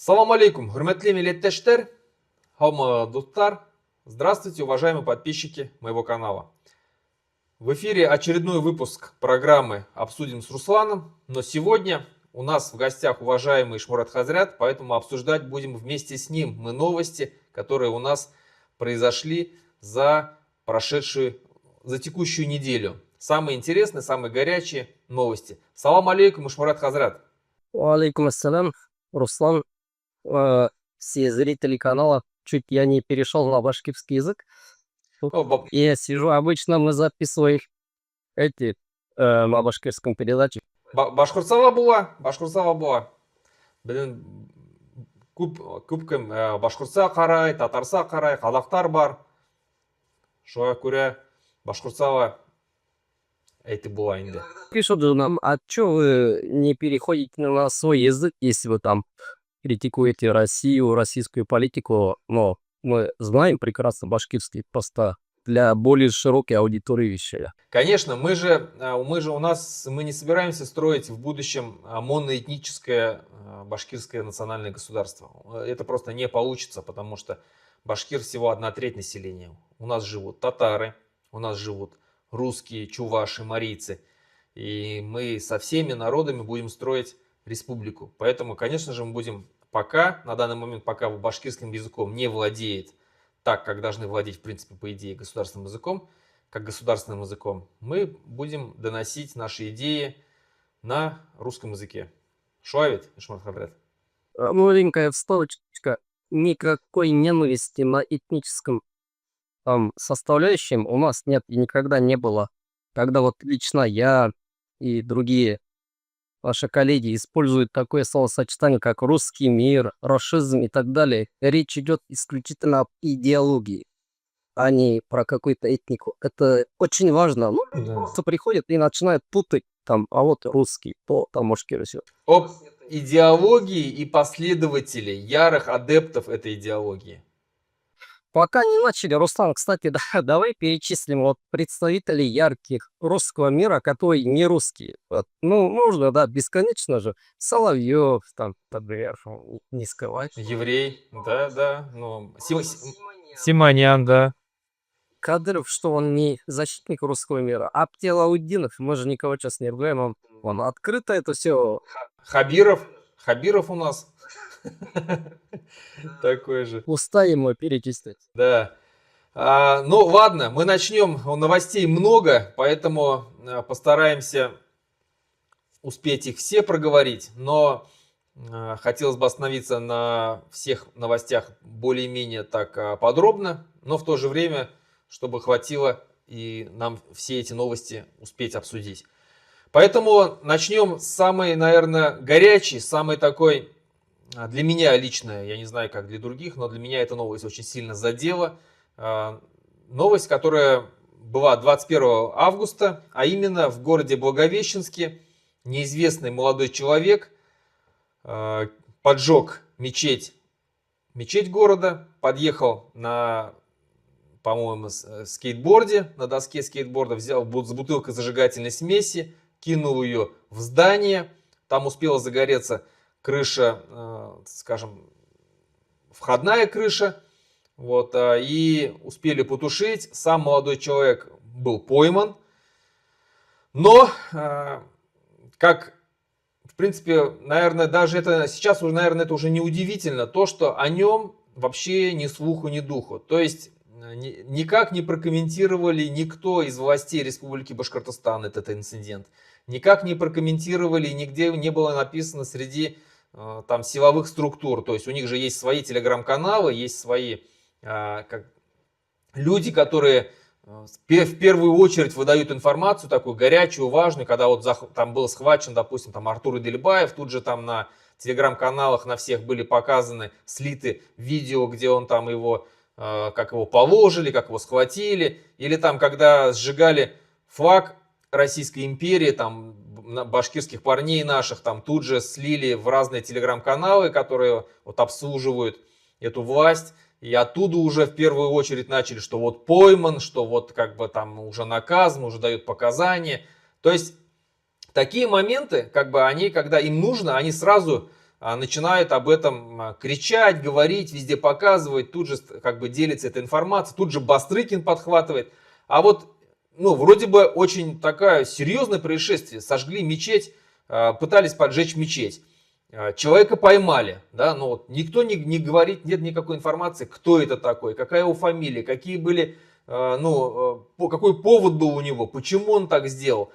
Салам алейкум, хурматлы милләттәштәр, достар. Здравствуйте, уважаемые подписчики моего канала. В эфире очередной выпуск программы «Обсудим с Русланом». Но сегодня у нас в гостях уважаемый Шмурат Хазрят, поэтому обсуждать будем вместе с ним мы новости, которые у нас произошли за текущую неделю. Самые интересные, самые горячие новости. Салам алейкум, Шмурат Хазрят. Алейкум ассалям, Руслан. Все зрители канала, чуть я не перешел на башкирский язык. Я сижу, обычно мы записываем на башкирском передаче. Башқұртсава була. Білін кім башқұртса қарай, татарса қарай, қазақтар бар. Шоға көре башқұртсава әйті була енді. Пишут же нам, а что вы не переходите на свой язык, если вы там критикуете Россию, российскую политику, но мы знаем прекрасно башкирский, просто для более широкой аудитории вещей. Конечно, мы не собираемся строить в будущем моноэтническое башкирское национальное государство. Это просто не получится, потому что Башкир всего 1/3 населения. У нас живут татары, у нас живут русские, чуваши, марийцы. И мы со всеми народами будем строить республику. Поэтому, конечно же, мы будем на данный момент, пока башкирским языком не владеет так, как должны владеть, в принципе, по идее, государственным языком, как государственным языком, мы будем доносить наши идеи на русском языке. Шуавит, Шмурат Хазрят. Маленькая вставочка. Никакой ненависти на этническом составляющем у нас нет и никогда не было. Когда вот лично я и другие ваши коллеги используют такое словосочетание, как русский мир, расизм и так далее, речь идет исключительно об идеологии, а не про какую-то этнику. Это очень важно. Ну, кто приходит и начинает путать, а вот русский, то там башкир. Об идеологии и последователей, ярых адептов этой идеологии. Пока не начали, Руслан, кстати, давай перечислим вот представителей ярких русского мира, которые не русские. Вот, ну, можно, да, бесконечно же. Соловьев, например, не скрывать. Еврей, да. Ну, Симонян, да. Кадыров, что он не защитник русского мира. Аптелаудинов, мы же никого сейчас не ругаем, он открыто это все. Хабиров у нас. Такой же. Уста ему перечислить. Да. Ну ладно, мы начнем. Новостей много, поэтому постараемся успеть их все проговорить. Но хотелось бы остановиться на всех новостях более-менее так подробно, но в то же время, чтобы хватило и нам все эти новости успеть обсудить. Поэтому начнем с самой, наверное, горячей, самой такой... Для меня лично, я не знаю, как для других, но для меня эта новость очень сильно задела. Новость, которая была 21 августа, а именно в городе Благовещенске неизвестный молодой человек поджег мечеть города, подъехал на, по-моему, скейтборде, на доске скейтборда, взял с бутылкой зажигательной смеси, кинул ее в здание, там успела загореться крыша, скажем, входная крыша, вот, и успели потушить. Сам молодой человек был пойман, но, как, в принципе, наверное, даже это сейчас уже, наверное, это уже не удивительно, то, что о нем вообще ни слуху, ни духу. То есть никак не прокомментировали никто из властей Республики Башкортостан этот инцидент, никак не прокомментировали, нигде не было написано среди там силовых структур. То есть у них же есть свои телеграм-каналы, есть свои люди, которые в первую очередь выдают информацию такую горячую, важную. Когда вот там был схвачен, допустим, там Артур Идельбаев, тут же там на телеграм-каналах на всех были показаны, слиты видео, где он там его, как его положили, как его схватили. Или там, когда сжигали флаг Российской империи, там башкирских парней наших, там тут же слили в разные телеграм-каналы, которые вот обслуживают эту власть. И оттуда уже в первую очередь начали, что вот пойман, что вот как бы там уже наказан, уже дают показания. То есть такие моменты, как бы они, когда им нужно, они сразу начинают об этом кричать, говорить, везде показывать, тут же как бы делится эта информация, тут же Бастрыкин подхватывает. А вот, ну, вроде бы очень такое серьезное происшествие. Сожгли мечеть, пытались поджечь мечеть. Человека поймали, да, но вот никто не говорит, нет никакой информации, кто это такой, какая его фамилия, какие были, какой повод был у него, почему он так сделал,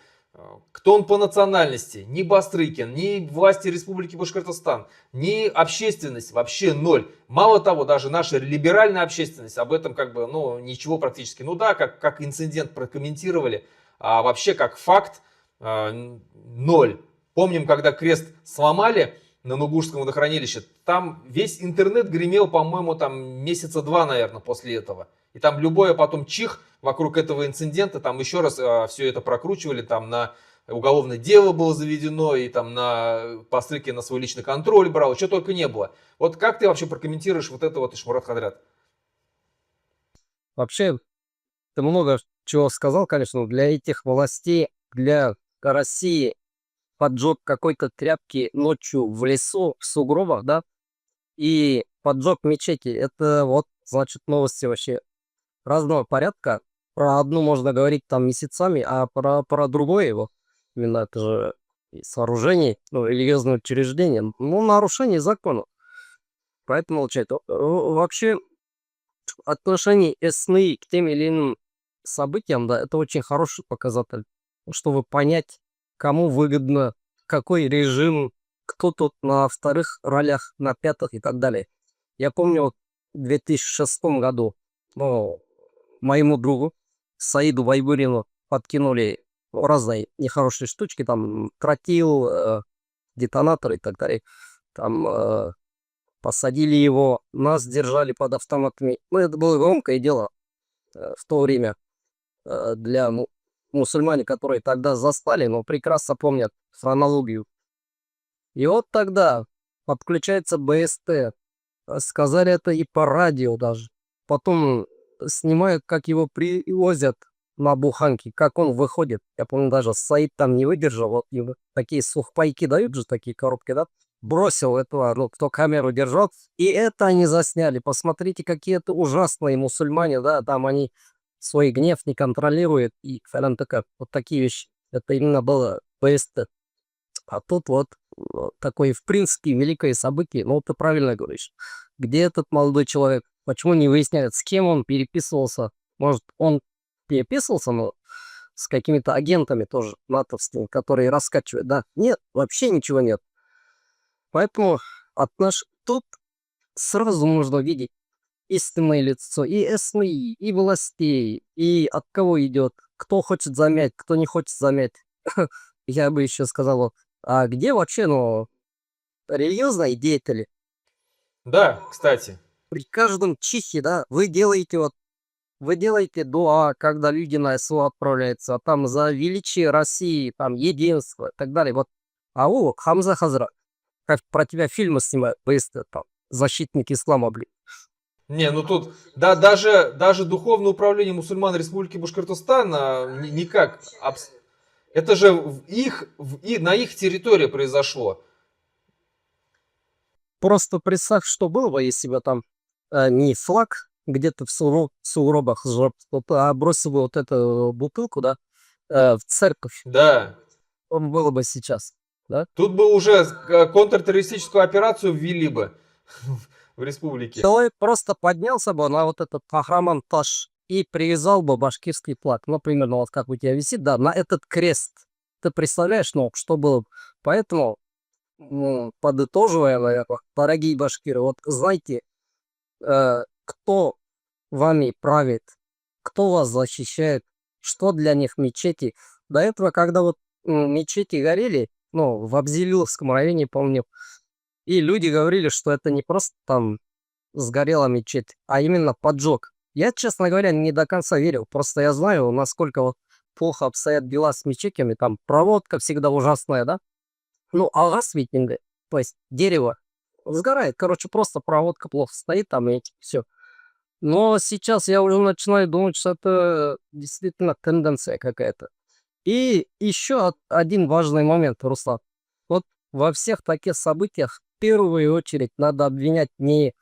кто он по национальности. Ни Бастрыкин, ни власти Республики Башкортостан, ни общественность, вообще ноль. Мало того, даже наша либеральная общественность об этом как бы, ну, ничего практически. Ну да, как инцидент прокомментировали, а вообще как факт ноль. Помним, когда крест сломали на Нугурском водохранилище, там весь интернет гремел, по-моему, там месяца 2, наверное, после этого. И там любое потом чих вокруг этого инцидента, там еще раз все это прокручивали, там на уголовное дело было заведено, и там на Бастрыкин на свой личный контроль брал, что только не было. Вот как ты вообще прокомментируешь вот это вот, Ишмурат Хадрят? Вообще, ты много чего сказал, конечно, но для этих властей, для России поджог какой-то тряпки ночью в лесу, в сугробах, да, и поджог мечети. Это вот, значит, новости вообще разного порядка. Про одну можно говорить там месяцами, а про другое его, именно это же и сооружение, ну, религиозное учреждение, ну, нарушение закона. Поэтому молчать. Вообще, отношение СНИ к тем или иным событиям, да, это очень хороший показатель, чтобы понять, кому выгодно, какой режим, кто тут на вторых ролях, на пятых и так далее. Я помню, вот в 2006 году, ну, моему другу Саиду Байбурину подкинули разные нехорошие штучки, там тротил, детонатор и так далее. Там посадили его, нас держали под автоматами. Ну, это было громкое дело в то время для мусульмане, которые тогда застали, но прекрасно помнят хронологию. И вот тогда подключается БСТ. Сказали это и по радио даже. Потом снимают, как его привозят на буханке, как он выходит. Я помню, даже Саид там не выдержал. Вот ему такие сухпайки дают же, такие коробки, да? Бросил этого, ну, кто камеру держал. И это они засняли. Посмотрите, какие это ужасные мусульмане, да? Там они свой гнев не контролируют. И вот такие вещи. Это именно было БСТ. А тут вот такое, в принципе, великое событие. Ну, ты правильно говоришь. Где этот молодой человек? Почему не выясняют, с кем он переписывался? Может, он переписывался, но с какими-то агентами тоже натовскими, которые раскачивают, да? Нет, вообще ничего нет. Поэтому тут сразу можно видеть истинное лицо и СМИ, и властей, и от кого идет, кто хочет замять, кто не хочет замять. Я бы еще сказал, вот, а где вообще, ну, религиозные деятели? Да, кстати. При каждом чихе, да, вы делаете дуа, когда люди на СО отправляются, а там за величие России, там единство и так далее. Вот, Хамза Хазра, как про тебя фильмы снимают, быстро там, защитник ислама, блин. Не, ну тут, да, даже Духовное управление мусульман Республики Башкортостан никак. Это же на их территории произошло. Просто представь, что было бы, если бы там не флаг где-то в сугробах сжег, а бросил бы вот эту бутылку, да, в церковь. Да. Он было бы сейчас, да? Тут бы уже контртеррористическую операцию ввели бы в республике. Человек просто поднялся бы на вот этот Кахраман-Таш и привязал бы башкирский флаг. Например, ну вот как у тебя висит, да, на этот крест. Ты представляешь, ну, что было бы? Поэтому, подытоживая, наверное, дорогие башкиры, вот знаете, кто вами правит, кто вас защищает, что для них мечети. До этого, когда вот мечети горели, ну, в Абзелиловском районе, помню, и люди говорили, что это не просто там сгорела мечеть, а именно поджог. Я, честно говоря, не до конца верил. Просто я знаю, насколько вот плохо обстоят дела с мечетями. Там проводка всегда ужасная, да? Ну, алгасвитинга, то есть дерево сгорает. Короче, просто проводка плохо стоит там и все. Но сейчас я уже начинаю думать, что это действительно тенденция какая-то. И еще один важный момент, Руслан. Вот во всех таких событиях первую очередь надо обвинять не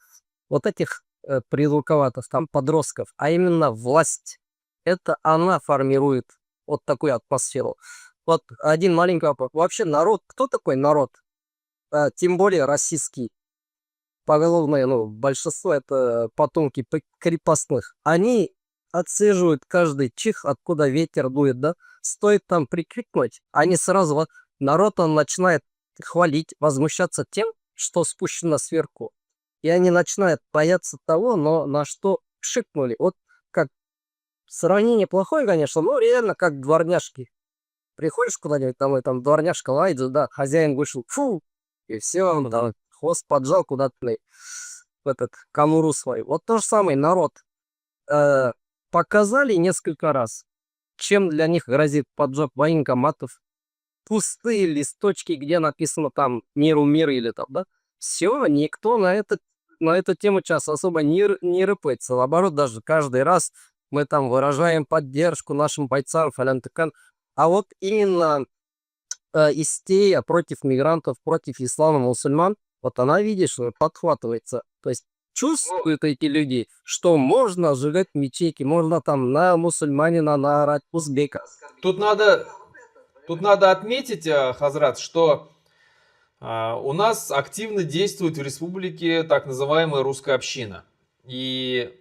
вот этих придурковатых там подростков, а именно власть. Это она формирует вот такую атмосферу. Вот один маленький вопрос. Вообще народ, кто такой народ? Тем более российский. Поголовное, ну, большинство это потомки крепостных. Они отслеживают каждый чих, откуда ветер дует, да? Стоит там прикрикнуть, они сразу, вот, народ он начинает хвалить, возмущаться тем, что спущено сверху. И они начинают бояться того, но на что шикнули. Вот как сравнение плохое, конечно, но реально как дворняжки. Приходишь куда-нибудь, там, и там дворняжка лает, да, хозяин вышел, фу, и все, он там хвост поджал куда-то в этот конуру свою. Вот то же самое народ показали несколько раз, чем для них грозит поджог военкоматов, пустые листочки, где написано там «Миру мир» или там, да. Все, никто на эту тему сейчас особо не рыпается. Наоборот, даже каждый раз мы там выражаем поддержку нашим бойцам, фалян-тыкан. А вот именно истерия против мигрантов, против ислама, мусульман, вот она, видишь, подхватывается. То есть чувствуют эти люди, что можно сжигать мечети, можно там на мусульманина наорать, узбека. Тут надо отметить, Хазрат, что у нас активно действует в республике так называемая русская община. И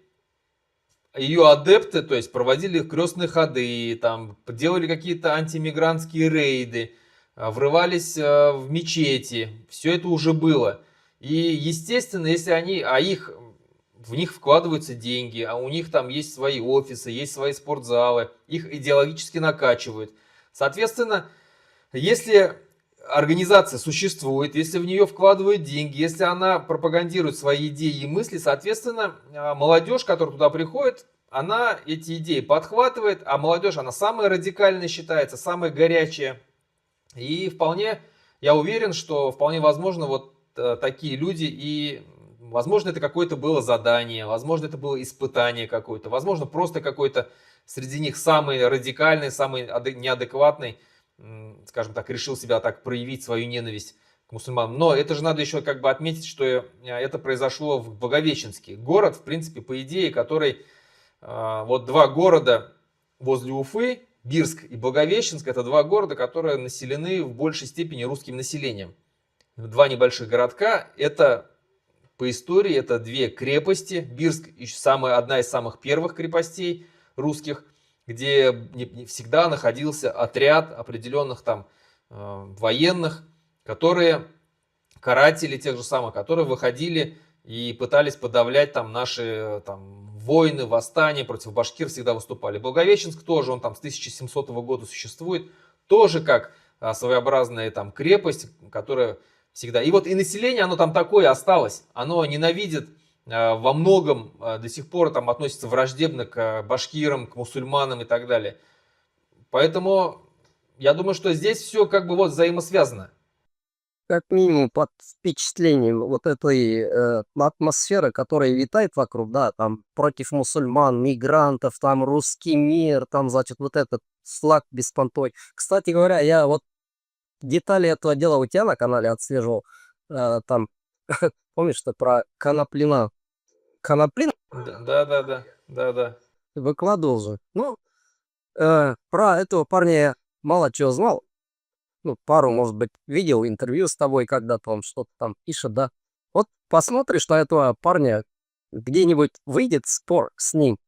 ее адепты, то есть проводили крестные ходы, там, делали какие-то антимигрантские рейды, врывались в мечети. Все это уже было. И, естественно, если в них вкладываются деньги, а у них там есть свои офисы, есть свои спортзалы, их идеологически накачивают. Соответственно, если организация существует, если в нее вкладывают деньги, если она пропагандирует свои идеи и мысли, соответственно, молодежь, которая туда приходит, она эти идеи подхватывает, а молодежь, она самая радикальная считается, самая горячая. И вполне, я уверен, что вполне возможно вот такие люди, и возможно это какое-то было задание, возможно это было испытание какое-то, возможно просто какой-то среди них самый радикальный, самый неадекватный, скажем так, решил себя так проявить, свою ненависть к мусульманам. Но это же надо еще как бы отметить, что это произошло в Благовещенске. Город, в принципе, по идее, который вот два города возле Уфы, Бирск и Благовещенск, это два города, которые населены в большей степени русским населением. Два небольших городка, это по истории, это две крепости. Бирск одна из самых первых крепостей русских, где всегда находился отряд определенных там военных, каратели тех же самых, которые выходили и пытались подавлять там наши там войны, восстания против башкир всегда выступали. Благовещенск тоже, он там с 1700 года существует, тоже как своеобразная там крепость, которая всегда... И вот и население, оно там такое осталось, оно ненавидит во многом до сих пор там относится враждебно к башкирам, к мусульманам и так далее. Поэтому я думаю, что здесь все как бы вот взаимосвязано. Как минимум под впечатлением вот этой атмосферы, которая витает вокруг, да, там против мусульман, мигрантов, там русский мир, там, значит, вот этот флаг беспонтовый. Кстати говоря, я вот детали этого дела у тебя на канале отслеживал. Там, помнишь, что про Коноплина? Коноплин Да. выкладывал же. Ну, про этого парня я мало чего знал. Ну, пару, может быть, видел интервью с тобой, когда-то он что-то там пишет, да. Вот посмотришь на этого парня, где-нибудь выйдет спор с ним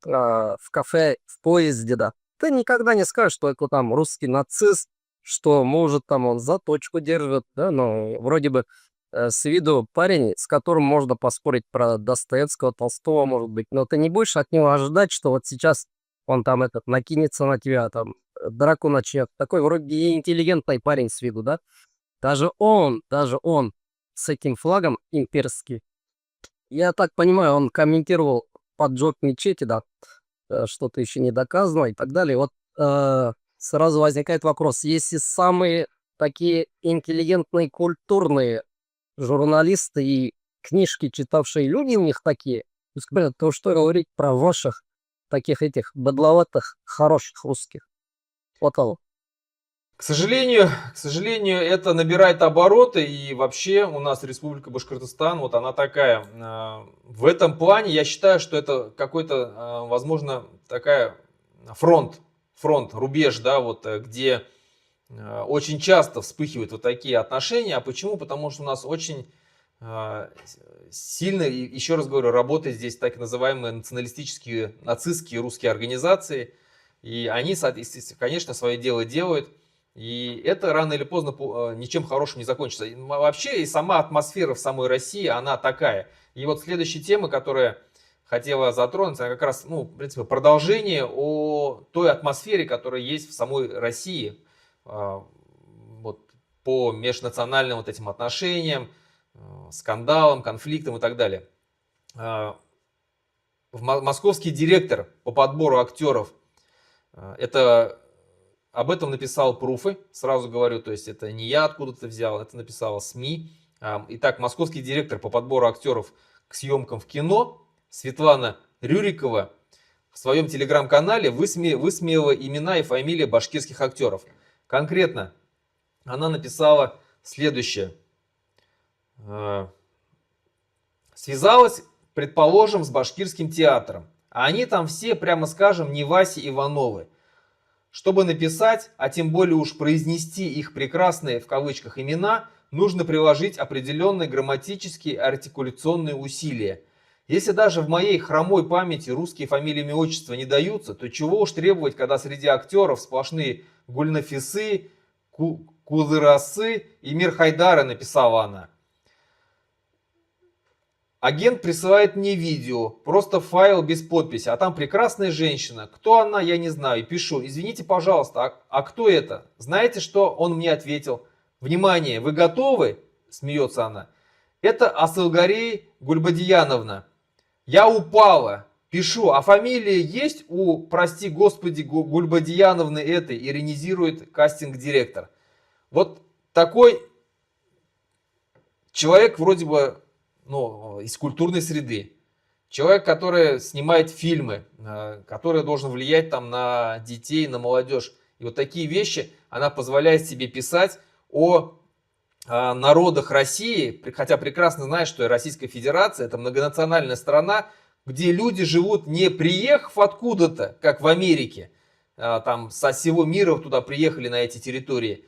в кафе, в поезде, да. Ты никогда не скажешь, что это там русский нацист, что, может, там он заточку держит, да, но вроде бы с виду парень, с которым можно поспорить про Достоевского, Толстого, может быть, но ты не будешь от него ожидать, что вот сейчас он там накинется на тебя, там, драку начнет. Такой вроде интеллигентный парень с виду, да? Даже он с этим флагом имперский. Я так понимаю, он комментировал поджог мечети, да, что-то еще не доказано и так далее. Вот сразу возникает вопрос, если самые такие интеллигентные, культурные журналисты и книжки читавшие люди у них такие, то что говорить про ваших таких этих быдловатых, хороших русских? Вот оно. К сожалению, это набирает обороты, и вообще у нас Республика Башкортостан, вот она такая. В этом плане я считаю, что это какой-то, возможно, такая фронт, рубеж, да, вот где очень часто вспыхивают вот такие отношения. А почему? Потому что у нас очень сильно, и еще раз говорю, работают здесь так называемые националистические, нацистские русские организации. И они, соответственно, конечно, свое дело делают. И это рано или поздно ничем хорошим не закончится. И вообще и сама атмосфера в самой России, она такая. И вот следующая тема, которая хотела затронуть, она как раз, ну, в принципе, продолжение о той атмосфере, которая есть в самой России. Вот по межнациональным вот этим отношениям, скандалам, конфликтам и так далее. Московский директор по подбору актеров, об этом написал Пруфы, сразу говорю, то есть это не я откуда-то взял, это написала СМИ. Итак, московский директор по подбору актеров к съемкам в кино Светлана Рюрикова в своем телеграм-канале высмеяла имена и фамилии башкирских актеров. Конкретно она написала следующее. Связалась, предположим, с башкирским театром. А они там все, прямо скажем, не Васи Ивановы. Чтобы написать, а тем более уж произнести их прекрасные в кавычках имена, нужно приложить определенные грамматические и артикуляционные усилия. Если даже в моей хромой памяти русские фамилии и отчества не даются, то чего уж требовать, когда среди актеров сплошные Гульнафисы, Кудырасы и Мир Хайдара, написала она. Агент присылает мне видео, просто файл без подписи, а там прекрасная женщина. Кто она, я не знаю. И пишу, извините, пожалуйста, а кто это? Знаете, что он мне ответил? Внимание, вы готовы? Смеется она. Это Асылгарей Гульбадияновна. Я упала. Пишу, а фамилия есть у, прости господи, Гульбадияновны этой? Иронизирует кастинг-директор. Вот такой человек вроде бы, ну, из культурной среды. Человек, который снимает фильмы, который должен влиять там на детей, на молодежь. И вот такие вещи она позволяет себе писать о народах России, хотя прекрасно знает, что Российская Федерация это многонациональная страна, где люди живут не приехав откуда-то, как в Америке, там со всего мира туда приехали на эти территории.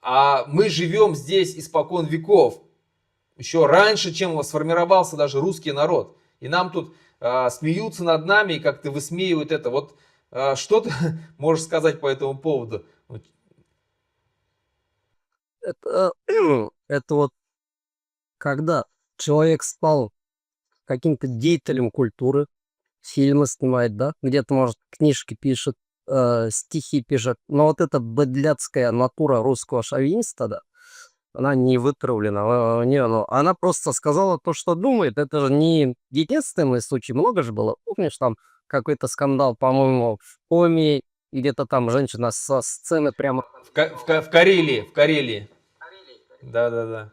А мы живем здесь испокон веков. Еще раньше, чем сформировался даже русский народ. И нам тут смеются над нами и как-то высмеивают это. Вот что ты можешь сказать по этому поводу? Это вот когда человек стал каким-то деятелем культуры, фильмы снимает, да, где-то, может, книжки пишет, стихи пишет, но вот эта быдляцкая натура русского шовиниста, да, она не вытравлена, она просто сказала то, что думает. Это же не единственный случай, много же было. Помнишь, там какой-то скандал, по-моему, в Коми, где-то там женщина со сцены прямо... В Карелии. Да.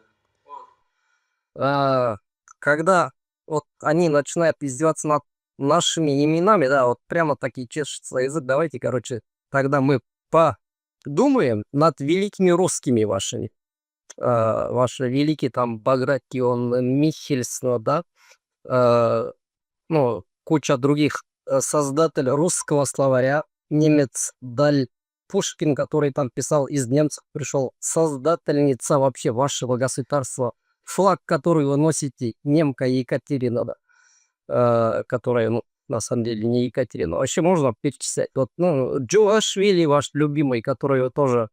Когда вот они начинают издеваться над нашими именами, да, вот прямо таки чешется язык, давайте, короче, тогда мы подумаем над великими русскими вашими. Ваши великие там Багратион, Михельсон, да, ну, куча других создателей русского словаря, немец Даль Пушкин, который там писал, из немцев пришел, создательница вообще вашего государства, флаг, который вы носите, немка Екатерина, да, которая, ну, на самом деле не Екатерина, вообще можно перечислять. Вот, ну, Джуашвили ваш любимый, которого вы тоже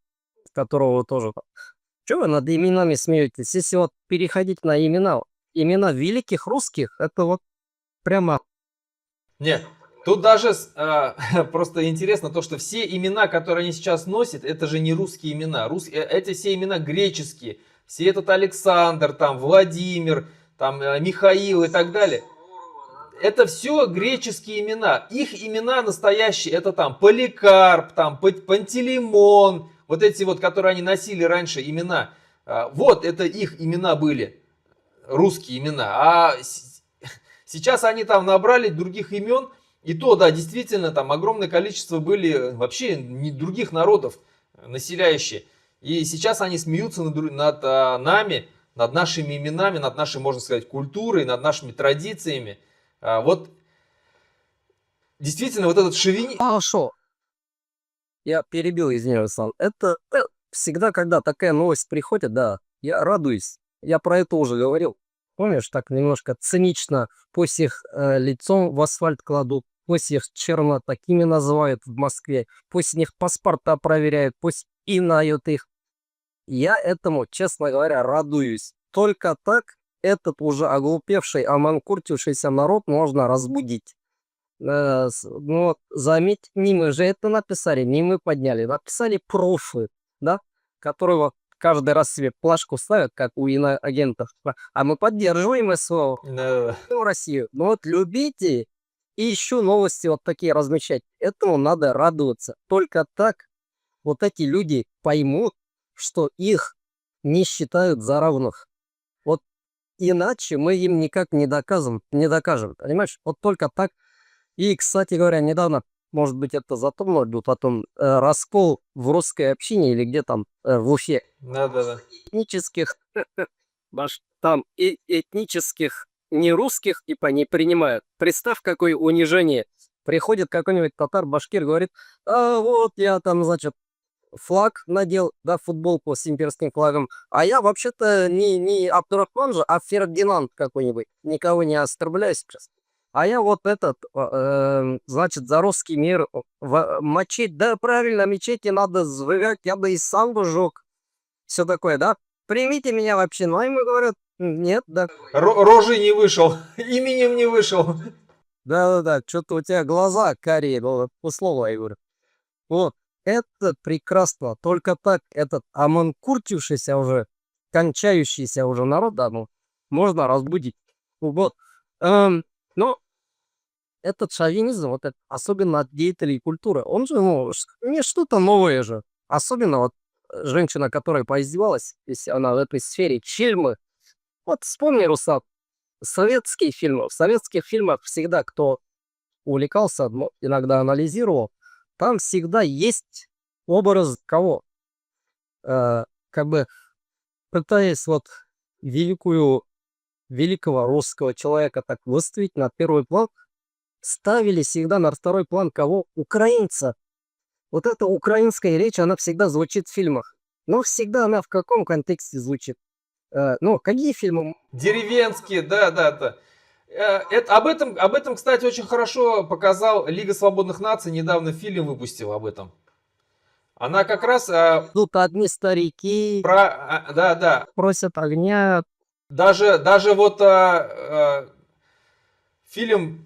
Чего вы над именами смеетесь? Если вот переходить на имена великих русских, это вот прямо... Нет, тут даже просто интересно то, что все имена, которые они сейчас носят, это же не русские имена. Эти все имена греческие. Все этот Александр, там, Владимир, там, Михаил и так далее. Это все греческие имена. Их имена настоящие, это там Поликарп, там, Пантелеймон, вот эти вот, которые они носили раньше имена. Вот это их имена были, русские имена. А сейчас они там набрали других имен, И то, да, действительно, там огромное количество были вообще других народов населяющие. И сейчас они смеются над нами, над нашими именами, над нашей, можно сказать, культурой, над нашими традициями. Вот действительно, вот этот шовинизм... Хорошо, я перебил, извиняюсь, Сан. Это всегда, когда такая новость приходит, да, я радуюсь. Я про это уже говорил. Помнишь, так немножко цинично, пусть их лицом в асфальт кладут, пусть их черно такими называют в Москве, пусть с них паспорта проверяют, пусть пинают их. Я этому, честно говоря, радуюсь. Только так этот уже оглупевший, оманкуртившийся народ можно разбудить. Ну, вот заметь, не мы же это написали, не мы подняли. Написали профы, да, которые вот каждый раз себе плашку ставят, как у иноагентов. А мы поддерживаем СВО, Россию. Ну вот любите и еще новости вот такие размещать. Этому надо радоваться. Только так вот эти люди поймут, что их не считают за равных. Вот иначе мы им никак не докажем, понимаешь? Вот только так. И, кстати говоря, недавно, может быть, это затронуло, был потом раскол в русской общине или где там, в Уфе. Да-да-да. Этнических, там и этнических не русских, типа, не принимают. Представь, какое унижение. Приходит какой-нибудь татар, башкир, говорит, а вот я там, значит, флаг надел, да, футболку с имперским флагом, а я вообще-то не Абдурахман же, а Фердинанд какой-нибудь. Никого не оскорбляю сейчас. А я вот этот, значит, за русский мир мочить. Да, правильно, мечети надо сжигать, я бы и сам бы сжег. Все такое, да? Примите меня вообще. Ну, а ему говорят, нет, да. Рожей не вышел, именем не вышел. Да-да-да, что-то у тебя глаза карие, ну, условно, я говорю. Вот, это прекрасно. Только так этот оманкуртившийся уже, кончающийся уже народ, да, ну, можно разбудить. Вот. Но этот шовинизм, вот это, особенно от деятелей культуры, он же, ну, не что-то новое же. Особенно вот женщина, которая поиздевалась, если она в этой сфере, фильмы. Вот вспомни, Русап, советские фильмы. В советских фильмах всегда, кто увлекался, ну, иногда анализировал, там всегда есть образ кого? Как бы пытаясь вот великого русского человека так выставить на первый план, ставили всегда на второй план кого? Украинца. Вот эта украинская речь, она всегда звучит в фильмах. Но всегда она в каком контексте звучит? Ну, какие фильмы? Деревенские, да. Об этом, кстати, очень хорошо показал Лига свободных наций, недавно фильм выпустила об этом. Она как раз Тут одни старики да, просят огня. даже вот фильм,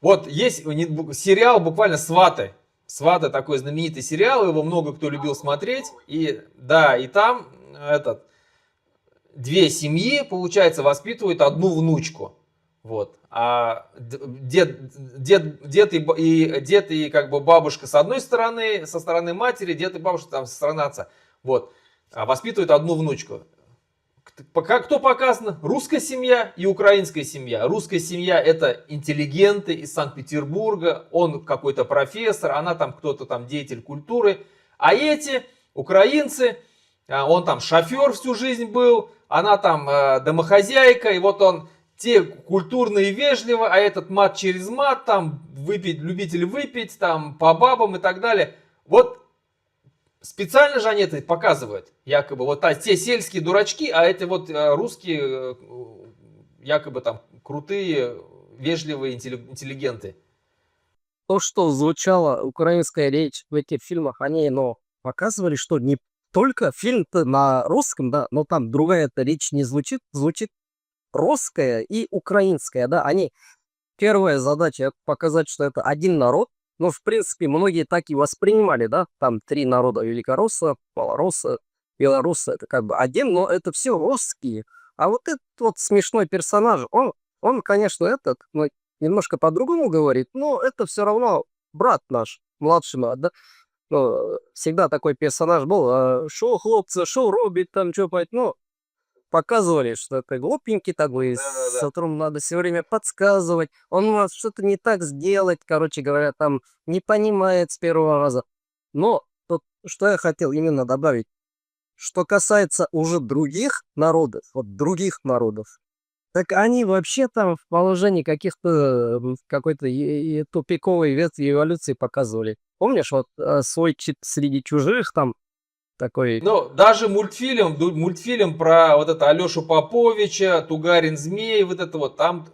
вот есть сериал буквально «Сваты». «Сваты» такой знаменитый сериал, его много кто любил смотреть. И да, и там две семьи, получается, воспитывают одну внучку. Вот. А дед и как бы бабушка с одной стороны, со стороны матери, дед и бабушка там со стороны отца. Вот. Воспитывают одну внучку. Кто показано? Русская семья и украинская семья. Русская семья — это интеллигенты из Санкт-Петербурга, он какой-то профессор, она там кто-то там деятель культуры. А эти украинцы, он там шофер всю жизнь был, она там домохозяйка, и вот он те культурные и вежливо, а этот мат через мат, там выпить, любитель выпить, там по бабам и так далее. Вот специально же они это показывают, якобы, вот те сельские дурачки, а эти вот русские, якобы там крутые, вежливые интеллигенты. То, что звучала украинская речь в этих фильмах, они, ну, показывали, что не только фильм-то на русском, да, но там другая эта речь не звучит, звучит русская и украинская, да. Они, первая задача — это показать, что это один народ. Ну, в принципе, многие так и воспринимали, да, там три народа: великороссы, малороссы, белорусы, это как бы один, но это все русские. А вот этот вот смешной персонаж, он, конечно, этот, ну, немножко по-другому говорит, но это все равно брат наш, младший брат, да. Ну, всегда такой персонаж был, шо, хлопцы, шо робить там, что, ну, показывали, что это глупенький такой, Да-да-да. с которым надо все время подсказывать, он может что-то не так сделать, короче говоря, там не понимает с первого раза. Но тут что я хотел именно добавить, что касается уже других народов, так они вообще там в положении какой-то тупиковой ветви эволюции показывали. Помнишь, вот свой среди чужих там такой. Ну, даже мультфильм про вот это Алешу Поповича, Тугарин Змей, вот это вот, там,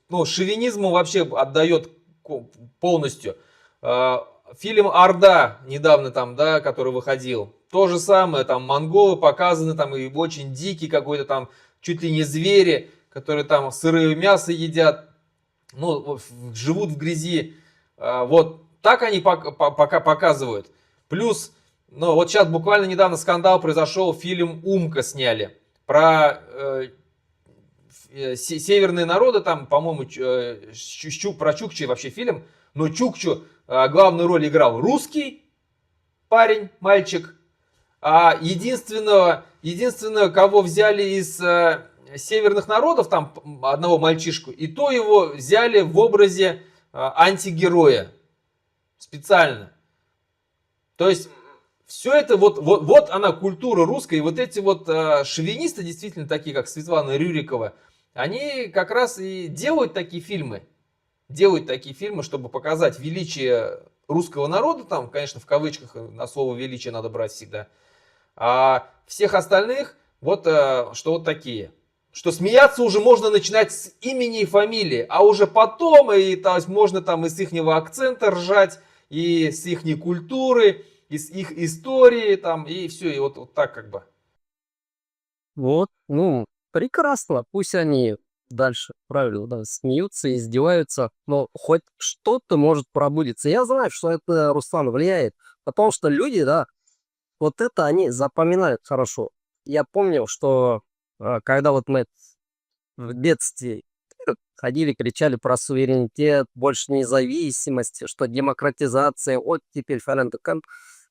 ну, шовинизму вообще отдает полностью. Фильм «Орда» недавно там, да, который выходил, то же самое, там монголы показаны, там и очень дикий какой-то там, чуть ли не звери, которые там сырое мясо едят, ну, живут в грязи. Вот так они пока показывают. Плюс, ну, вот сейчас буквально недавно скандал произошел, фильм «Умка» сняли про северные народы, там, по-моему, про Чукчи вообще фильм, но Чукчу главную роль играл русский парень, мальчик, а единственного, кого взяли из северных народов, там одного мальчишку, и то его взяли в образе антигероя специально. То есть все это вот она культура русская, и вот эти вот шовинисты, действительно такие, как Светлана Рюрикова, они как раз и делают такие фильмы, чтобы показать величие русского народа, там, конечно, в кавычках, на слово величие надо брать всегда, а всех остальных, вот, что вот такие. Что смеяться уже можно начинать с имени и фамилии, а уже потом, и, то есть, можно там и с ихнего акцента ржать, и с ихней культуры, и с их истории, там, и все, и вот так как бы. Вот, ну, прекрасно, пусть они дальше, правильно, да, смеются, издеваются, но хоть что-то может пробудиться. Я знаю, что это, Руслан, влияет, потому что люди, да, вот это они запоминают хорошо. Я помню, что когда вот мы в детстве ходили, кричали про суверенитет, больше независимости, что демократизация, оттепель, фален тукан,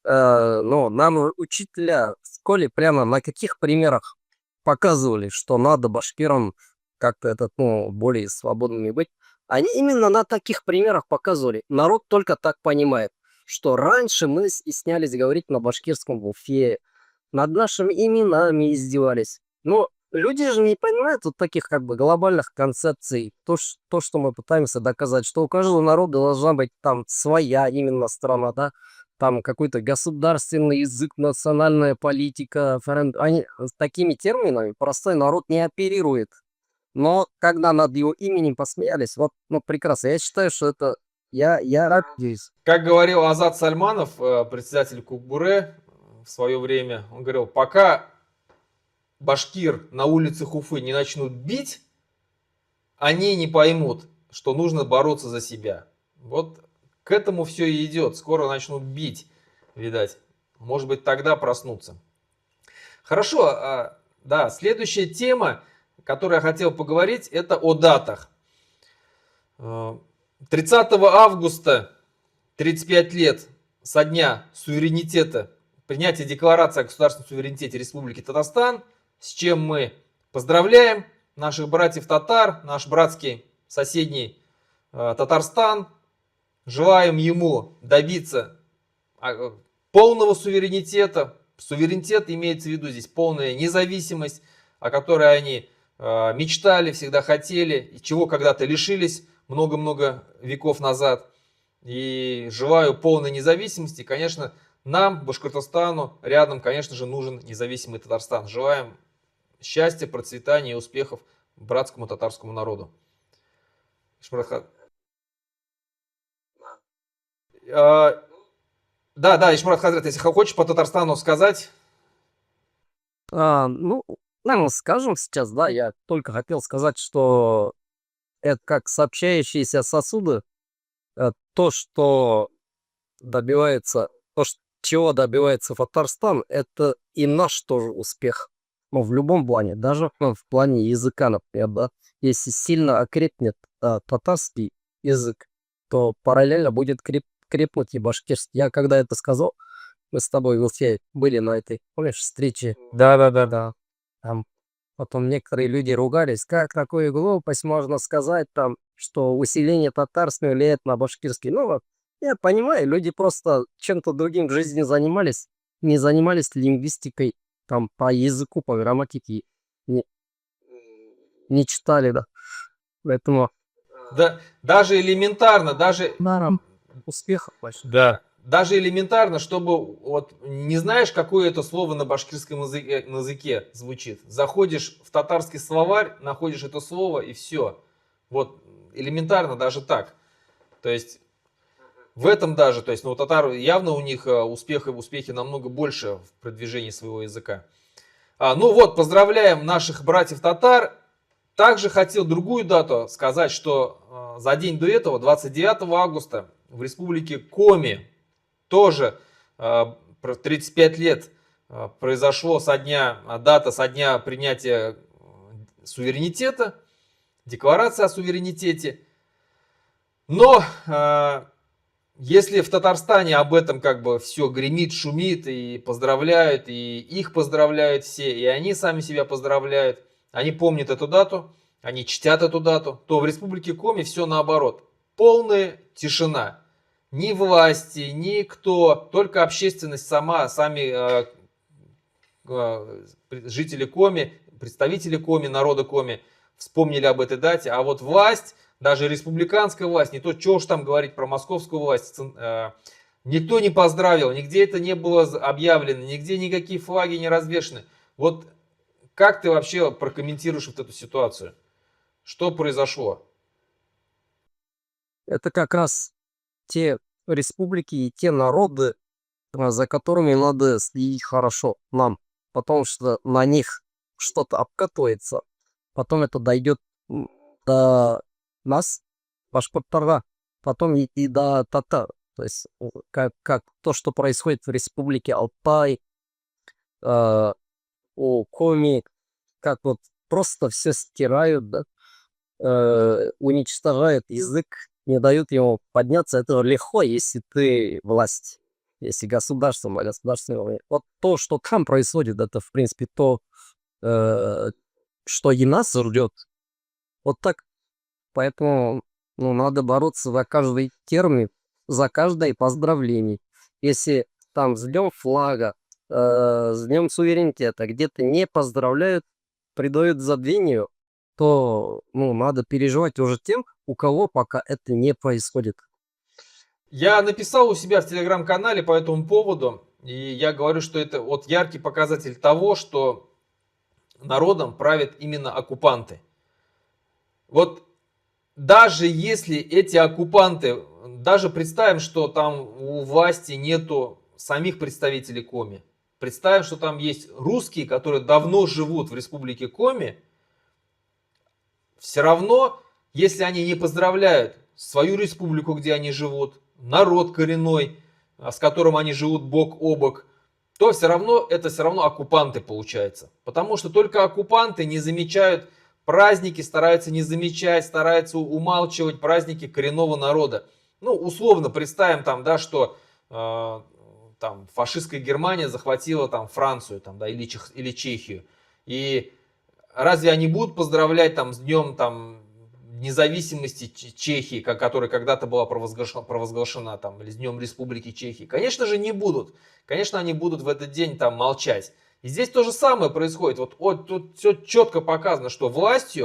но нам учителя в школе прямо на каких примерах показывали, что надо башкирам как-то ну, более свободными быть. Они именно на таких примерах показывали. Народ только так понимает, что раньше мы стеснялись говорить на башкирском в Уфе, над нашими именами издевались. Но люди же не понимают вот таких как бы глобальных концепций. То, что мы пытаемся доказать, что у каждого народа должна быть там своя именно страна, да, там какой-то государственный язык, национальная политика. Они с такими терминами простой народ не оперирует. Но когда над его именем посмеялись, вот, ну, прекрасно. Я считаю, что это... Я радуюсь. Как говорил Азат Сальманов, председатель Кукбуре в свое время, он говорил, пока башкир на улицах Уфы не начнут бить, они не поймут, что нужно бороться за себя. Вот к этому все и идет. Скоро начнут бить, видать. Может быть, тогда проснутся. Хорошо, да, следующая тема, о которой я хотел поговорить, это о датах. 30 августа, 35 лет со дня суверенитета, принятия декларации о государственном суверенитете Республики Татарстан, с чем мы поздравляем наших братьев-татар, наш братский соседний Татарстан. Желаем ему добиться полного суверенитета. Суверенитет имеется в виду здесь полная независимость, о которой они мечтали, всегда хотели, и чего когда-то лишились много-много веков назад. И желаю полной независимости. Конечно, нам, Башкортостану, рядом, конечно же, нужен независимый Татарстан. Желаем счастья, процветания и успехов братскому татарскому народу. Да, Ишмурат Хазрат, если хочешь по Татарстану сказать. Ну, наверное, скажем сейчас, да, я только хотел сказать, что это как сообщающиеся сосуды, то, что добивается, чего добивается Татарстан, это и наш тоже успех. Ну, в любом плане, даже в плане языка, например, да. Если сильно окрепнет татарский язык, то параллельно будет крепнуть и башкирский. Я когда это сказал, мы с тобой в Уфе были на этой, помнишь, встрече, Да. да, там Потом некоторые люди ругались, как такую глупость можно сказать, там, что усиление татарского влияет на башкирский. Ну вот, я понимаю, люди просто чем-то другим в жизни занимались, не занимались лингвистикой, там, по языку, по грамматике, не, не читали, да. Поэтому, Да, даже элементарно, даром успехов большое. Да. даже элементарно, чтобы вот не знаешь, какое это слово на башкирском языке звучит. Заходишь в татарский словарь, находишь это слово и все. Вот элементарно даже так. То есть в этом даже, то есть, ну, татар явно у них успехи намного больше в продвижении своего языка. Ну вот, поздравляем наших братьев татар. Также хотел другую дату сказать, что за день до этого, 29 августа, в республике Коми, тоже 35 лет произошло дата со дня принятия суверенитета, декларация о суверенитете. Но если в Татарстане об этом как бы все гремит, шумит и поздравляют, и их поздравляют все, и они сами себя поздравляют, они помнят эту дату, они чтят эту дату, то в республике Коми все наоборот. Полная тишина. Ни власти, никто, только общественность сама, сами жители Коми, представители Коми, народа Коми вспомнили об этой дате. А вот власть, даже республиканская власть, не то, что уж там говорить про московскую власть, никто не поздравил, нигде это не было объявлено, нигде никакие флаги не развешаны. Вот как ты вообще прокомментируешь вот эту ситуацию? Что произошло? Это как раз те республики и те народы, за которыми надо следить хорошо нам, потому что на них что-то обкатывается, потом это дойдет до нас, башкиртарга, потом и до татар. То есть как то, что происходит в республике Алтай, у Коми, как вот просто все стирают, да, уничтожают язык, не дают ему подняться. Это легко, если ты власть, если государство на государственном уровне. Вот то, что там происходит, это, в принципе, то, что и нас ждет. Вот так. Поэтому, ну, надо бороться за каждый термин, за каждое поздравление. Если там с днем флага, с днем суверенитета где-то не поздравляют, придают забвению, то, ну, надо переживать уже тем, у кого пока это не происходит. Я написал у себя в телеграм-канале по этому поводу, и я говорю, что это вот яркий показатель того, что народом правят именно оккупанты. Вот даже если эти оккупанты, даже представим, что там у власти нету самих представителей Коми, представим, что там есть русские, которые давно живут в республике Коми, все равно, если они не поздравляют свою республику, где они живут, народ коренной, с которым они живут бок о бок, то все равно это все равно оккупанты получается. Потому что только оккупанты не замечают праздники, стараются не замечать, стараются умалчивать праздники коренного народа. Ну, условно представим там, да, что там фашистская Германия захватила там Францию там, да, или Чехию. И разве они будут поздравлять там с днем там независимости Чехии, которая когда-то была провозглашена там, или с днем Республики Чехии? Конечно же не будут. Конечно, они будут в этот день там молчать. И здесь то же самое происходит. Вот тут все четко показано, что власть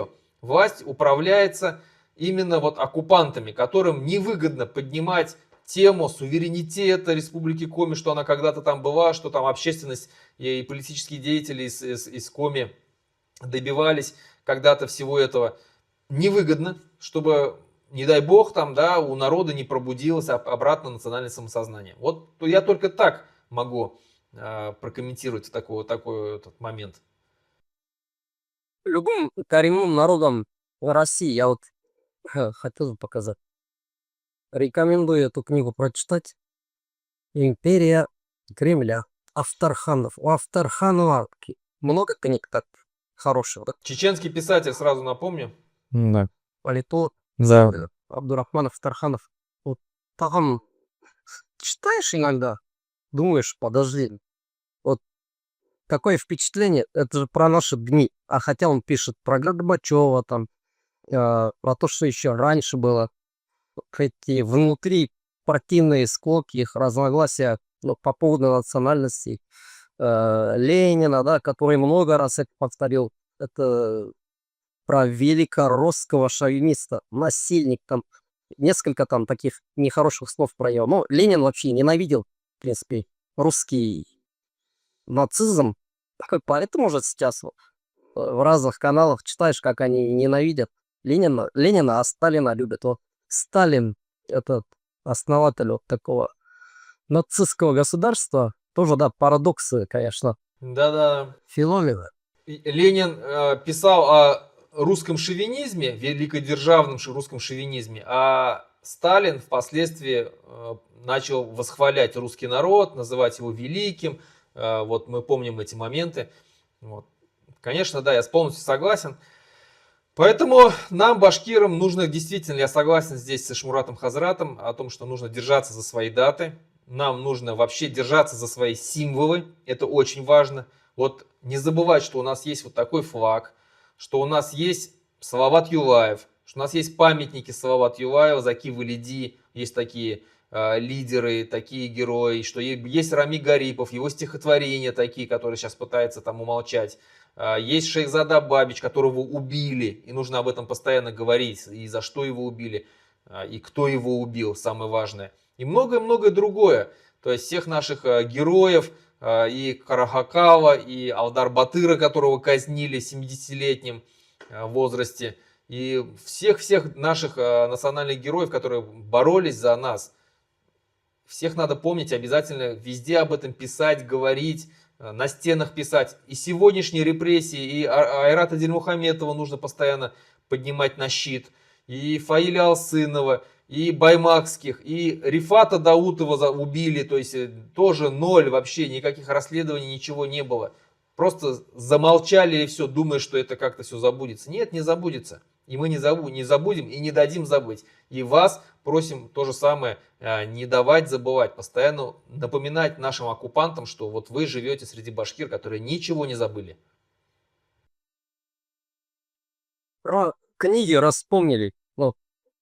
управляется именно вот оккупантами, которым невыгодно поднимать тему суверенитета Республики Коми, что она когда-то там была, что там общественность и политические деятели из Коми добивались когда-то всего этого. Невыгодно, чтобы, не дай бог, там, да, у народа не пробудилось обратно национальное самосознание. Вот я только так могу прокомментировать такой этот момент. Любым коренным народам России я вот хотел бы показать. Рекомендую эту книгу прочитать. «Империя Кремля». Авторханов. У Авторханова много книг так хороших. Да? Чеченский писатель, сразу напомню. Да. Политолог Да. Абдурахман Авторханов. Вот там читаешь иногда, думаешь, подожди, вот такое впечатление, это же про наши дни. А хотя он пишет про Горбачева, там, про то, что еще раньше было. Эти внутри партийные склоки, их разногласия, ну, по поводу национальности. Ленина, да, который много раз это повторил. Это про великорусского шовиниста, насильник, там, несколько там таких нехороших слов про него. Но Ленин вообще ненавидел, в принципе, русский нацизм. Поэтому уже сейчас вот, в разных каналах читаешь, как они ненавидят Ленина, а Сталина любят. Вот Сталин, этот основатель вот такого нацистского государства, тоже, да, парадоксы, конечно, Да-да. феномены. Ленин писал о русском шовинизме, великодержавном русском шовинизме, а Сталин впоследствии начал восхвалять русский народ, называть его великим. Вот мы помним эти моменты. Вот. Конечно, да, я полностью согласен. Поэтому нам, башкирам, нужно действительно, я согласен здесь с Шмуратом Хазратом, о том, что нужно держаться за свои даты. Нам нужно вообще держаться за свои символы. Это очень важно. Вот не забывать, что у нас есть вот такой флаг, что у нас есть Салават Юлаев, что у нас есть памятники Салават Юлаева, Заки Валиди, есть такие лидеры, такие герои, что есть Рами Гарипов, его стихотворения такие, которые сейчас пытаются там умолчать. Есть Шейхзада Бабич, которого убили, и нужно об этом постоянно говорить, и за что его убили, и кто его убил, самое важное. И многое-многое другое. То есть всех наших героев, и Карахакала, и Алдар Батыра, которого казнили в 70-летнем возрасте, и всех наших национальных героев, которые боролись за нас. Всех надо помнить, обязательно везде об этом писать, говорить, на стенах писать. И сегодняшние репрессии, и Айрата Дильмухаметова нужно постоянно поднимать на щит, и Фаиля Алсынова, и Баймакских, и Рифата Даутова убили, то есть тоже ноль вообще, никаких расследований, ничего не было. Просто замолчали и все, думая, что это как-то все забудется. Нет, не забудется. И мы не забудем и не дадим забыть. И вас просим то же самое, не давать забывать, постоянно напоминать нашим оккупантам, что вот вы живете среди башкир, которые ничего не забыли. Про книги раз вспомнили. Ну,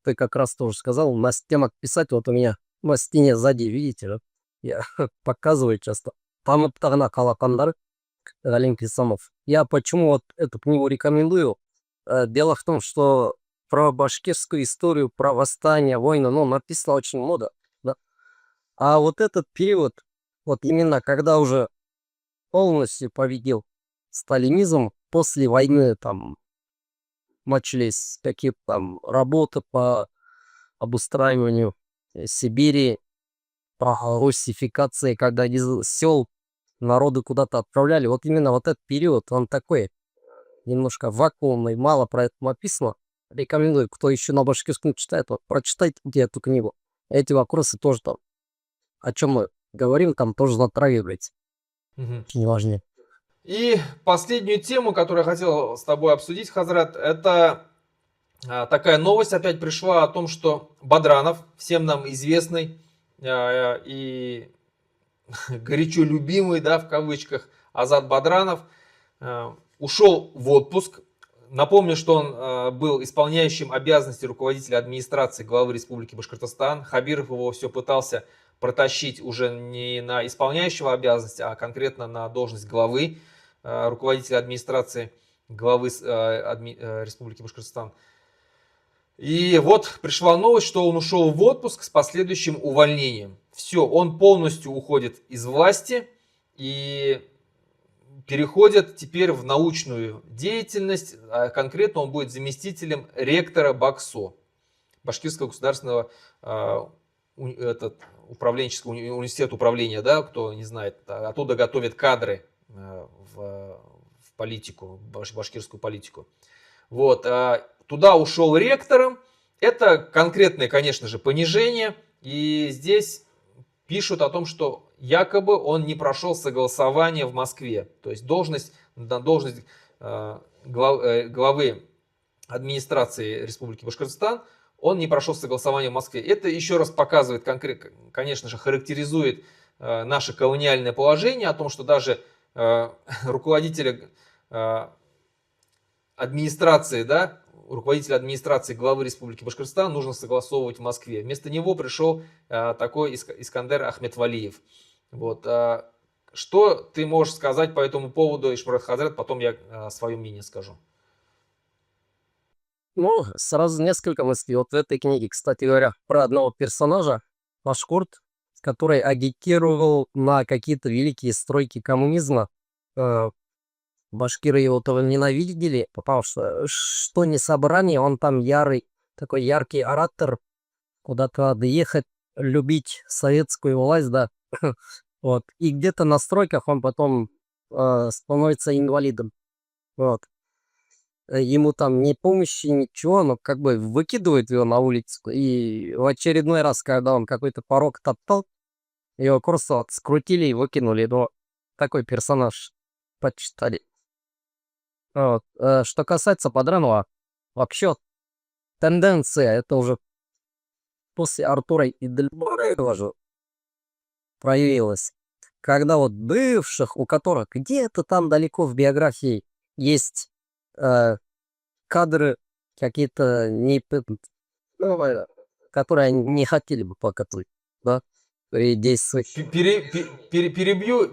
ты как раз тоже сказал, на стенах писать. Вот у меня на стене сзади, видите, да? Я показываю часто. Там Калакандар, Галим Кисамов. Я почему вот эту книгу рекомендую? Дело в том, что про башкирскую историю, про восстание, войны, ну, написано очень много, да? А вот этот период, вот именно когда уже полностью победил сталинизм, после войны там начались какие-то там работы по обустраиванию Сибири, по русификации, когда из сел народы куда-то отправляли. Вот именно вот этот период, он такой немножко вакуумный, мало про это написано. Рекомендую, кто еще на башкирском читает, вот прочитайте эту книгу. Эти вопросы тоже там, о чем мы говорим, там тоже затрагивается. Очень важнее. И последнюю тему, которую я хотел с тобой обсудить, Хазрат, это такая новость опять пришла о том, что Бадранов, всем нам известный и горячо любимый, да, в кавычках, Азат Бадранов, ушел в отпуск. Напомню, что он был исполняющим обязанности руководителя администрации главы Республики Башкортостан. Хабиров его все пытался протащить уже не на исполняющего обязанности, а конкретно на должность главы, руководителя администрации главы Республики Башкортостан. И вот пришла новость, что он ушел в отпуск с последующим увольнением. Все, он полностью уходит из власти и переходит теперь в научную деятельность. А конкретно он будет заместителем ректора БАКСО, Башкирского государственного управленческого университета управления, да, кто не знает, оттуда готовят кадры в политику, башкирскую политику. Вот, туда ушел ректором. Это конкретное, конечно же, понижение. И здесь пишут о том, что якобы он не прошел согласование в Москве. То есть должность главы администрации Республики Башкортостан он не прошел согласование в Москве. Это еще раз показывает, конечно же, характеризует наше колониальное положение, о том, что даже руководителя администрации, да, руководителя администрации главы Республики Башкортостан нужно согласовывать в Москве. Вместо него пришел такой Искандер Ахметвалиев. Вот. Что ты можешь сказать по этому поводу, Ишмурат Хазрат, потом я свое мнение скажу. Ну, сразу несколько мыслей. Вот в этой книге, кстати говоря, про одного персонажа, Башкорт, который агитировал на какие-то великие стройки коммунизма. Башкиры его того ненавидели, потому что не собрание, он там такой яркий оратор, куда-то надо ехать, любить советскую власть, да. Вот. И где-то на стройках он потом становится инвалидом. Вот. Ему там ни помощи, ничего, но как бы выкидывают его на улицу. И в очередной раз, когда он какой-то порог топтал, его просто вот скрутили и выкинули. Но такой персонаж почитали. Вот. Что касается Бадранова, вообще тенденция, это уже после Артура Идельбаева же проявилась. Когда вот бывших, у которых где-то там далеко в биографии есть кадры какие-то, которые не хотели бы показывать, да, и действовать. Перебью,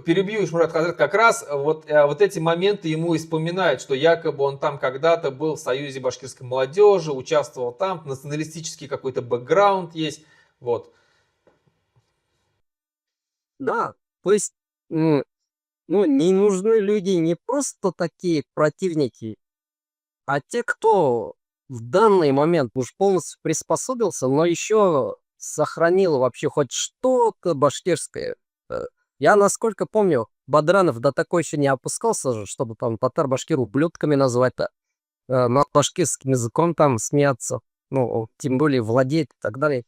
Ишмурат Хазрат, как раз вот эти моменты ему и вспоминают, что якобы он там когда-то был в Союзе башкирской молодежи, участвовал там, националистический какой-то бэкграунд есть, вот. Да, то есть, не нужны люди не просто такие противники, а те, кто в данный момент уж полностью приспособился, но еще сохранил вообще хоть что-то башкирское. Я, насколько помню, Бадранов до такой еще не опускался же, чтобы там татар-башкир ублюдками назвать-то, над башкирским языком там смеяться, тем более владеть и так далее.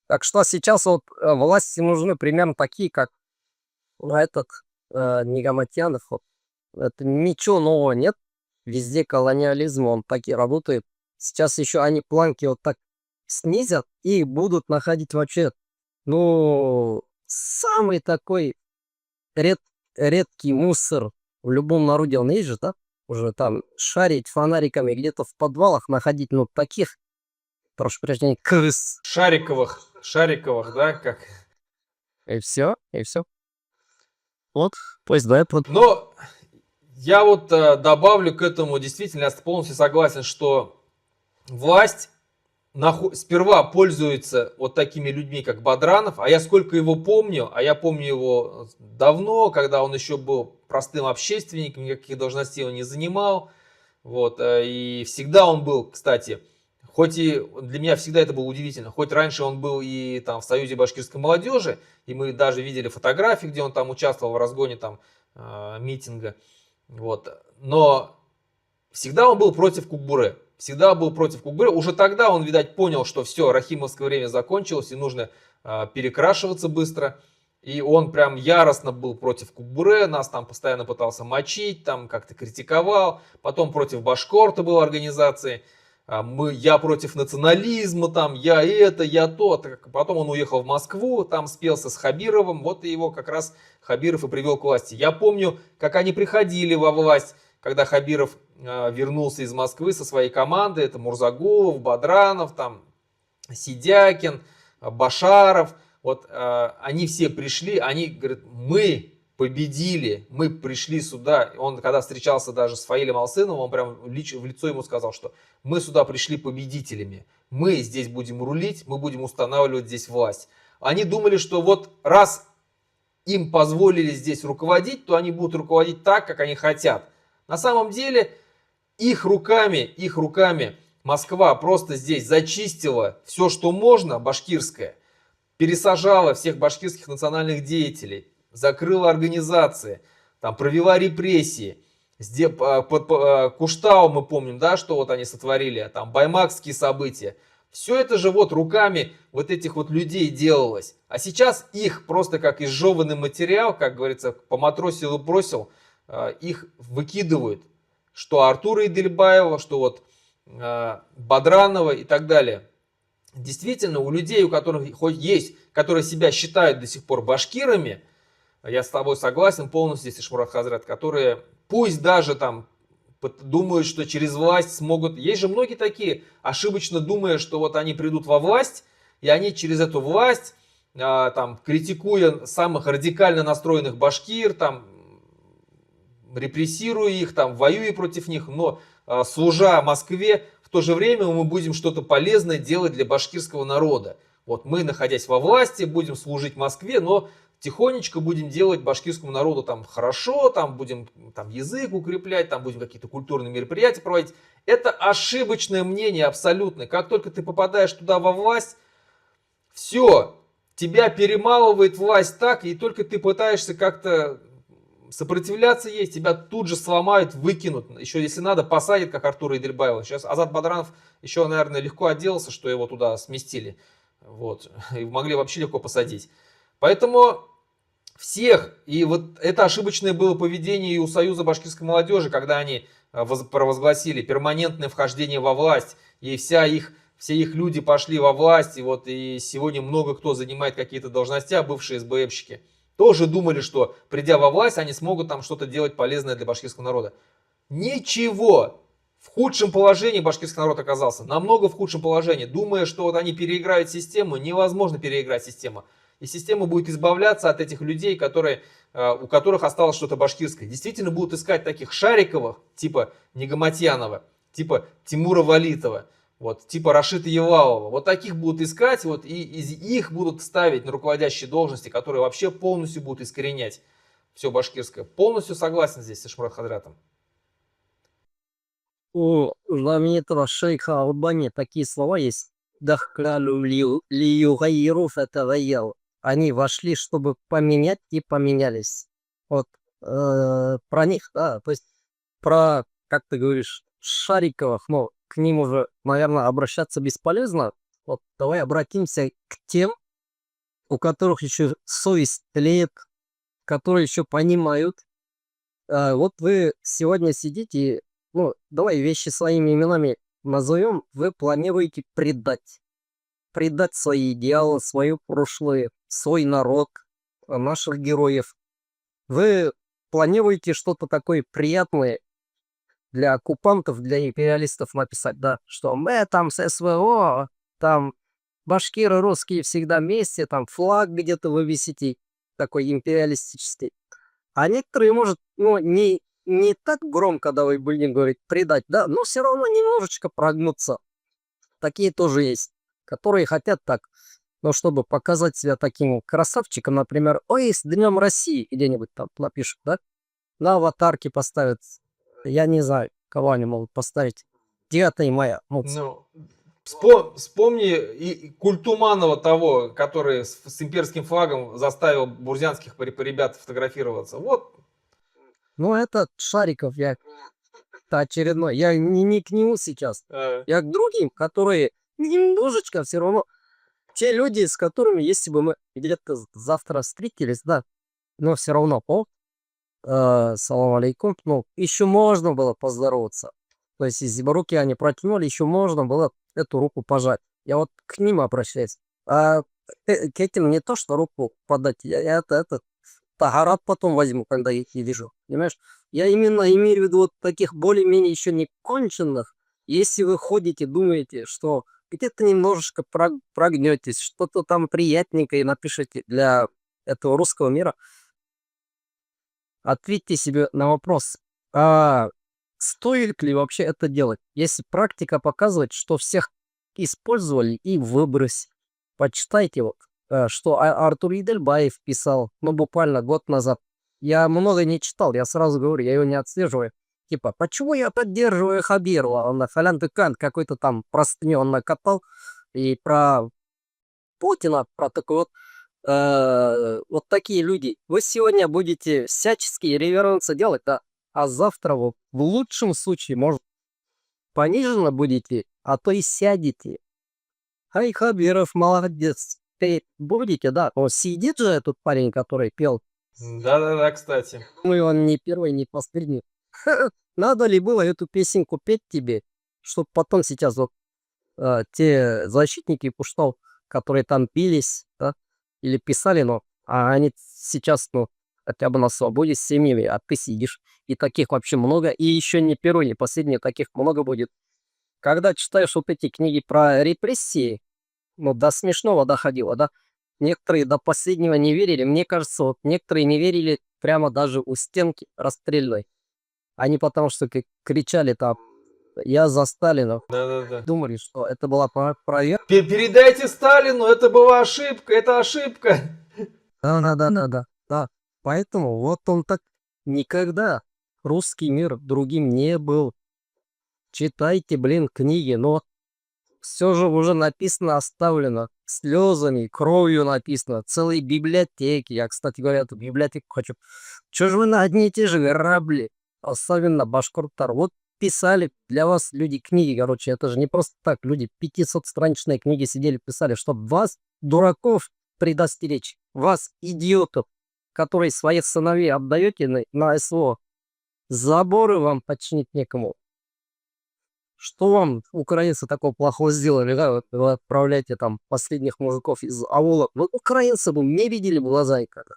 Так что сейчас вот власти нужны примерно такие, как этот Нигаматьянов. Вот. Это ничего нового нет. Везде колониализм, он так и работает. Сейчас еще они планки вот так снизят и будут находить вообще, самый такой редкий мусор в любом народе, он есть же, да? Уже там шарить фонариками где-то в подвалах, находить, таких, прошу прощения, крыс. Шариковых, да, как? И все. Вот, пусть да, Но я вот добавлю к этому, действительно, я полностью согласен, что власть сперва пользуется вот такими людьми, как Бадранов, а я сколько его помню, а я помню его давно, когда он еще был простым общественником, никаких должностей он не занимал, вот, и всегда он был, кстати, хоть и для меня всегда это было удивительно, хоть раньше он был и там в Союзе башкирской молодежи, и мы даже видели фотографии, где он там участвовал в разгоне там митинга, вот, но всегда он был против Кукбуры. Всегда был против Кукбуры. Уже тогда он, видать, понял, что все, рахимовское время закончилось и нужно перекрашиваться быстро. И он прям яростно был против Кукбуры, нас там постоянно пытался мочить, там как-то критиковал. Потом против Башкорта был организации. Я против национализма, там, я это, я то. Потом он уехал в Москву, там спелся с Хабировым. Вот и его как раз Хабиров и привел к власти. Я помню, как они приходили во власть, когда Хабиров вернулся из Москвы со своей командой. Это Мурзагулов, Бадранов, там, Сидякин, Башаров. Вот они все пришли, они говорят, мы победили, мы пришли сюда. Он когда встречался даже с Фаилем Алсыновым, он прям в лицо ему сказал, что мы сюда пришли победителями. Мы здесь будем рулить, мы будем устанавливать здесь власть. Они думали, что вот раз им позволили здесь руководить, то они будут руководить так, как они хотят. На самом деле их руками Москва просто здесь зачистила все, что можно, башкирское, пересажала всех башкирских национальных деятелей, закрыла организации, там, провела репрессии. Куштау мы помним, да, что вот они сотворили, там баймакские события. Все это же вот руками вот этих вот людей делалось. А сейчас их просто как изжеванный материал, как говорится, поматросил и бросил, их выкидывают. Что Артура Идельбаева, что вот Бадранова и так далее. Действительно, у людей, у которых хоть есть, которые себя считают до сих пор башкирами, я с тобой согласен полностью, здесь Ишмурат Хазрат, которые пусть даже там думают, что через власть смогут... Есть же многие такие, ошибочно думая, что вот они придут во власть, и они через эту власть, там, критикуя самых радикально настроенных башкир, там, репрессируя их, там, воюя против них, но служа Москве, в то же время мы будем что-то полезное делать для башкирского народа. Вот мы, находясь во власти, будем служить Москве, но тихонечко будем делать башкирскому народу там хорошо, там будем там язык укреплять, там будем какие-то культурные мероприятия проводить. Это ошибочное мнение абсолютно. Как только ты попадаешь туда во власть, все, тебя перемалывает власть так, и только ты пытаешься как-то сопротивляться ей, тебя тут же сломают, выкинут. Еще, если надо, посадят, как Артура Идельбаева. Сейчас Азат Бадранов еще, наверное, легко отделался, что его туда сместили. Вот. И могли вообще легко посадить. Поэтому всех, и вот это ошибочное было поведение и у Союза башкирской молодежи, когда они провозгласили перманентное вхождение во власть, и все их люди пошли во власть, и вот и сегодня много кто занимает какие-то должности, а бывшие СБМщики тоже думали, что придя во власть, они смогут там что-то делать полезное для башкирского народа. Ничего! В худшем положении башкирский народ оказался, намного в худшем положении. Думая, что вот они переиграют систему, невозможно переиграть систему. И система будет избавляться от этих людей, у которых осталось что-то башкирское. Действительно будут искать таких Шариковых, типа Нигаматьянова, типа Тимура Валитова, вот, типа Рашида Евалова. Вот таких будут искать, вот, и из их будут ставить на руководящие должности, которые вообще полностью будут искоренять все башкирское. Полностью согласен здесь с Ишмурат Хадратом. У знаменитого шейха Албани такие слова есть. Дахкалю лиюгайру фатагайял. Они вошли, чтобы поменять, и поменялись. Вот про них, да, то есть про, как ты говоришь, Шариковых, но к ним уже, наверное, обращаться бесполезно. Вот давай обратимся к тем, у которых еще совесть тлеет, которые еще понимают. Вот вы сегодня сидите, ну, давай вещи своими именами назовем, вы планируете предать. Предать свои идеалы, свое прошлое, свой народ, наших героев. Вы планируете что-то такое приятное для оккупантов, для империалистов написать, да, что мы там с СВО, там башкиры русские всегда вместе, там флаг где-то вы висите, такой империалистический. А некоторые, может, ну, не так громко, давай будем говорить, предать, да, но все равно немножечко прогнуться. Такие тоже есть, которые хотят так, но чтобы показать себя таким красавчиком, например, ой, с Днем России где-нибудь там напишут, да, на аватарке поставят, я не знаю, кого они могут поставить, 9 мая. Ну, вспомни и Культуманова того, который с имперским флагом заставил бурзянских ребят фотографироваться. Вот. Ну, это Шариков, это очередной. Я не к нему сейчас. Я к другим, которые немножечко все равно. Те люди, с которыми, если бы мы где-то завтра встретились, да, но все равно, салам алейкум, ну, еще можно было поздороваться. То есть, если бы руки они протянули, еще можно было эту руку пожать. Я вот к ним обращаюсь. А к этим не то, что руку подать, я тагорат потом возьму, когда их не вижу. Понимаешь? Я именно имею в виду вот таких более-менее еще не конченных. Если вы ходите, думаете, что где-то немножечко прогнетесь, что-то там приятненькое напишите для этого русского мира, ответьте себе на вопрос, а стоит ли вообще это делать? Если практика показывает, что всех использовали и выбрось. Почитайте вот, что Артур Идельбаев писал, ну, буквально год назад. Я много не читал, я сразу говорю, я его не отслеживаю. Типа, почему я поддерживаю Хабирова? Он на Фалянтыкан какой-то там простыню он накатал. И про Путина, про такой вот, вот такие люди. Вы сегодня будете всяческие реверансы делать, да, а завтра вы в лучшем случае, может, пониженно будете, а то и сядете. Ай, Хабиров, молодец. Ты будете, да? Он сидит же, этот парень, который пел. Да-да-да, кстати. Ну, и он не первый, не последний. Надо ли было эту песенку петь тебе, чтобы потом сейчас вот те защитники пуштов, которые там бились, да, или писали, но они сейчас, ну, хотя бы на свободе с семьями, а ты сидишь. И таких вообще много. И еще не первый, не последний, таких много будет. Когда читаешь вот эти книги про репрессии, ну, до смешного доходило, да? Некоторые до последнего не верили. Мне кажется, вот некоторые не верили прямо даже у стенки расстрельной. Они потому что кричали там: «Я за Сталина». Да-да-да. Думали, что это была проверка. Передайте Сталину, это была ошибка, это ошибка. Да. Да. Поэтому вот он так никогда русский мир другим не был. Читайте, блин, книги, но все же уже написано, оставлено слезами, кровью написано, целые библиотеки. Я, кстати говоря, эту библиотеку хочу. Чё же вы на одни и те же грабли, особенно башкорттар? Вот писали для вас люди книги, короче, это же не просто так. Люди 500-страничные книги сидели, писали, чтобы вас, дураков, предостеречь, вас, идиотов, которые своих сыновей отдаете на СВО, заборы вам починить некому. Что вам украинцы такого плохого сделали, да? Вот вы отправляете там последних мужиков из аула. Вот украинцы бы не видели в глаза никогда.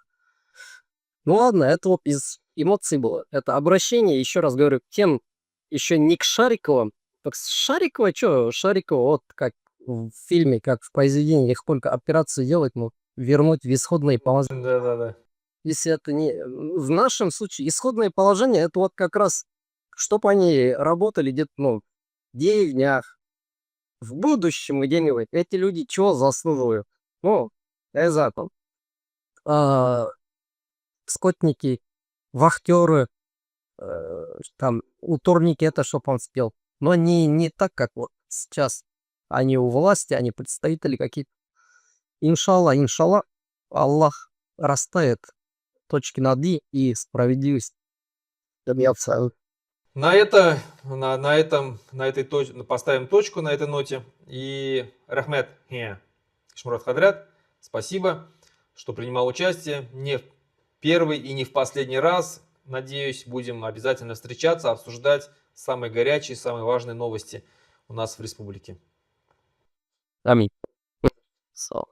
Ну ладно, это вот из эмоций было. Это обращение, еще раз говорю, к тем, еще не к Шариковым. Так Шарикова, что? Шарикова, вот как в фильме, как в произведении, их только операцию делать, ну, вернуть в исходные положения. Да-да-да. Если это не... В нашем случае исходное положение, это вот как раз, чтобы они работали где-то, ну, в деревнях, в будущем где-нибудь. Эти люди чего заслуживают? Ну, я знаю, там, а, скотники, вахтеры, там, уторники, это чтоб он спел. Но не так, как вот сейчас. Они у власти, они представители какие-то. Иншалла, Аллах расставит точки над «и» и справедливость добьется. На этой поставим точку на этой ноте. И Рахмет Шмурат Хадрят, спасибо, что принимал участие. Не в первый и не в последний раз. Надеюсь, будем обязательно встречаться, обсуждать самые горячие, самые важные новости у нас в республике. Аминь. So.